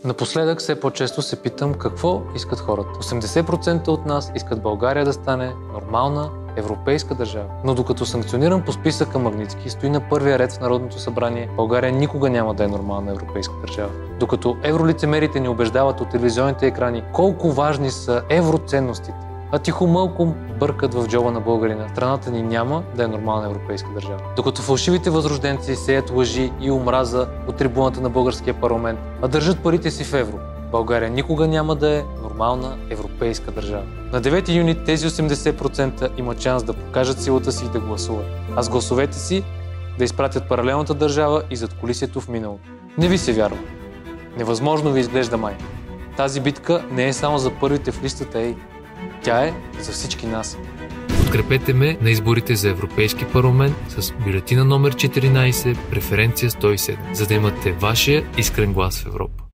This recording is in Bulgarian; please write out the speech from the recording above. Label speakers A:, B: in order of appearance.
A: Напоследък все по-често се питам какво искат хората. 80% от нас искат България да стане нормална европейска държава. Но докато санкциониран по списъка Магнитски стои на първия ред в Народното събрание, България никога няма да е нормална европейска държава. Докато евролицемерите ни убеждават от телевизионните екрани колко важни са евроценностите, а тихомълком бъркат в джоба на българина, страната ни няма да е нормална европейска държава. Докато фалшивите възрожденци сеят лъжи и омраза от трибуната на българския парламент, а държат парите си в евро, България никога няма да е нормална европейска държава. На 9 юни тези 80% имат шанс да покажат силата си и да гласуват. А с гласовете си да изпратят паралелната държава и задкулисието в миналото. Не ви се вярва. Невъзможно ви изглежда май. Тази битка не е само за първите в листата, тя е за всички нас.
B: Подкрепете ме на изборите за Европейски парламент с бюлетина номер 14, преференция 107, за да имате вашия искрен глас в Европа.